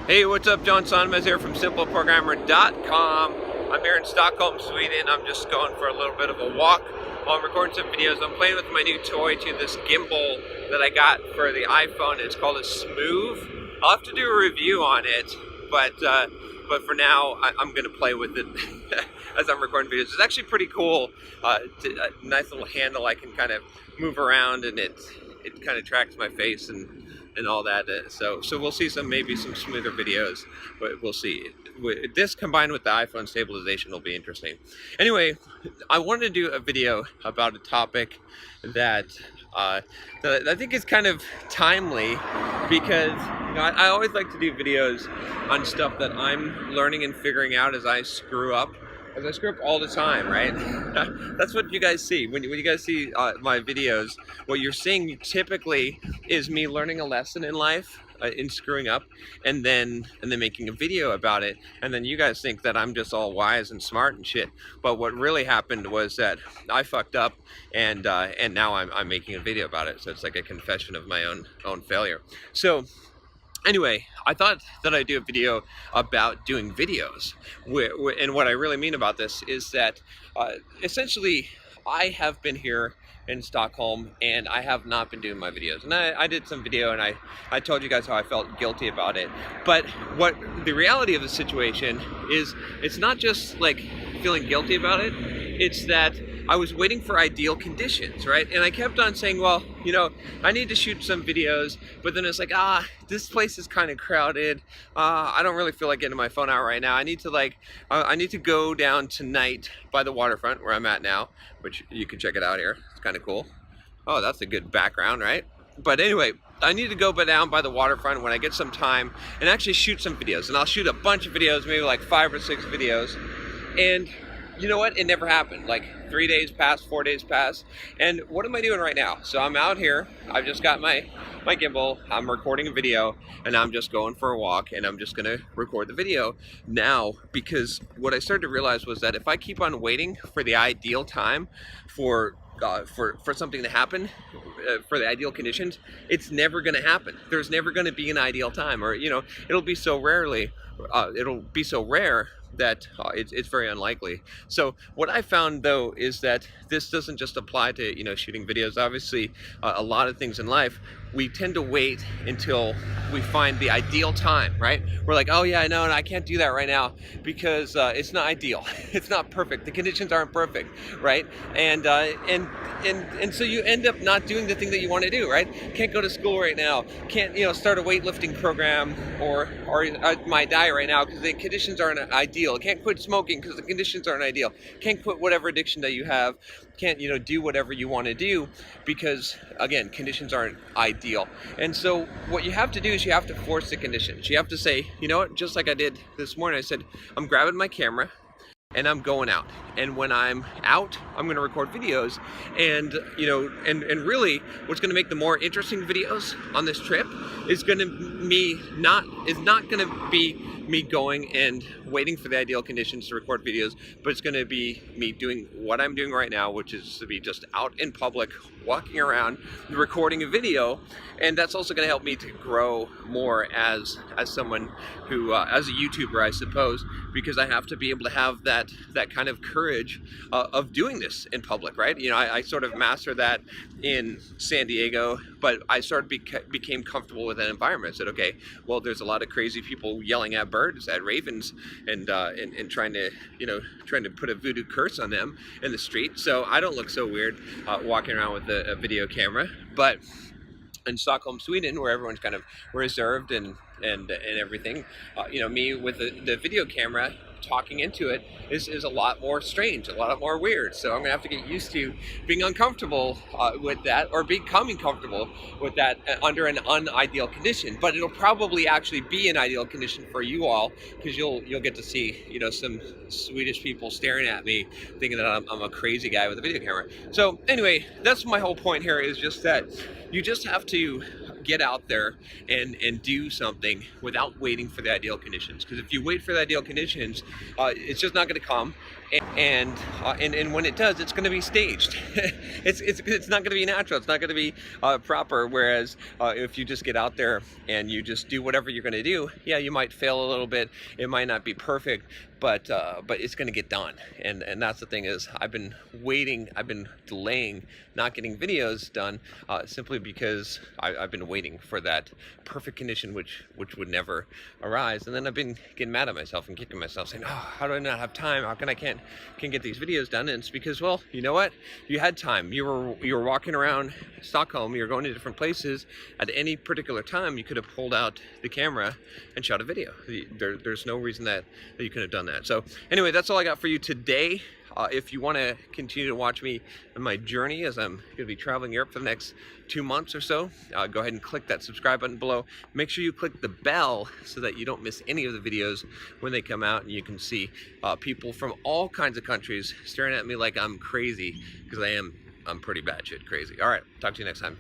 Hey, what's up? John Sonmez here from simpleprogrammer.com. I'm here in Stockholm, Sweden. I'm just going for a little bit of a walk while I'm recording some videos. I'm playing with my new toy, this gimbal that I got for the iPhone. It's called a Smooth. I'll have to do a review on it, but for now, I'm going to play with it as I'm recording videos. It's actually pretty cool. A nice little handle I can kind of move around, and it kind of tracks my face and all that. So we'll see maybe some smoother videos, but we'll see. This combined with the iPhone stabilization will be interesting. Anyway, I wanted to do a video about a topic that I think is kind of timely, because I always like to do videos on stuff that I'm learning and figuring out as I screw up. As I screw up all the time, right? That's what you guys see. When you guys see my videos, what you're seeing typically is me learning a lesson in life, in screwing up, and then making a video about it. And then you guys think that I'm just all wise and smart and shit. But what really happened was that I fucked up, and now I'm making a video about it. So it's like a confession of my own failure. So anyway, I thought that I'd do a video about doing videos. And what I really mean about this is that essentially I have been here in Stockholm and I have not been doing my videos. And I did some video and I told you guys how I felt guilty about it. But what the reality of the situation is, it's not just like feeling guilty about it, it's that I was waiting for ideal conditions, right? And I kept on saying, well, I need to shoot some videos, but then it's like, this place is kind of crowded. I don't really feel like getting my phone out right now. I need to go down tonight by the waterfront where I'm at now, which you can check it out here. It's kind of cool. Oh, that's a good background, right? But anyway, I need to go down by the waterfront when I get some time and actually shoot some videos. And I'll shoot a bunch of videos, maybe like 5 or 6 videos. And you know what? It never happened. Like 3 days passed, 4 days passed. And what am I doing right now? So I'm out here. I've just got my gimbal. I'm recording a video and I'm just going for a walk, and I'm just going to record the video now, because what I started to realize was that if I keep on waiting for the ideal time for something to happen, for the ideal conditions, it's never going to happen. There's never going to be an ideal time, or it'll be so rare that it's very unlikely. So what I found, though, is that this doesn't just apply to shooting videos. Obviously, a lot of things in life, we tend to wait until we find the ideal time, right? We're like, oh yeah, I know, and I can't do that right now because it's not ideal. It's not perfect. The conditions aren't perfect, right? And so you end up not doing the thing that you want to do, right? Can't go to school right now. Can't start a weightlifting program, or I might die right now because the conditions aren't ideal. Can't quit smoking because the conditions aren't ideal. Can't quit whatever addiction that you have. Can't do whatever you want to do because, again, conditions aren't ideal. And so what you have to do is you have to force the conditions. You have to say, you know what, just like I did this morning, I said, I'm grabbing my camera and I'm going out. And when I'm out, I'm going to record videos. And and really, what's going to make the more interesting videos on this trip is not going to be me going and waiting for the ideal conditions to record videos, but it's going to be me doing what I'm doing right now, which is to be just out in public, walking around, recording a video. And that's also going to help me to grow more as someone who, as a YouTuber, I suppose, because I have to be able to have that kind of courage of doing this in public, right? I sort of mastered that in San Diego, but I sort of became comfortable with that environment. I said, okay, well, there's a lot of crazy people yelling at birds, at ravens, and trying to put a voodoo curse on them in the street. So I don't look so weird walking around with a video camera. But in Stockholm, Sweden, where everyone's kind of reserved and everything, me with the video camera talking into it is a lot more strange, a lot more weird. So I'm gonna have to get used to being uncomfortable with that, or becoming comfortable with that under an unideal condition. But it'll probably actually be an ideal condition for you all, because you'll get to see some Swedish people staring at me thinking that I'm a crazy guy with a video camera. So anyway, that's my whole point here, is just that you just have to get out there and do something without waiting for the ideal conditions. Because if you wait for the ideal conditions, it's just not going to come. And when it does, it's going to be staged. it's not going to be natural. It's not going to be proper. Whereas if you just get out there and you just do whatever you're going to do, yeah, you might fail a little bit. It might not be perfect, but it's going to get done. And that's the thing is, I've been waiting. I've been delaying not getting videos done simply because I've been waiting for that perfect condition, which would never arise. And then I've been getting mad at myself and kicking myself, saying, "Oh, how do I not have time? How can I can't get these videos done?" And it's because, well, you know what? You had time. You were walking around Stockholm. You were going to different places. At any particular time, you could have pulled out the camera and shot a video. There's no reason that you could have done that. So anyway, that's all I got for you today. If you want to continue to watch me on my journey as I'm going to be traveling Europe for the next 2 months or so, go ahead and click that subscribe button below. Make sure you click the bell so that you don't miss any of the videos when they come out, and you can see people from all kinds of countries staring at me like I'm crazy, because I'm pretty batshit crazy. All right, talk to you next time.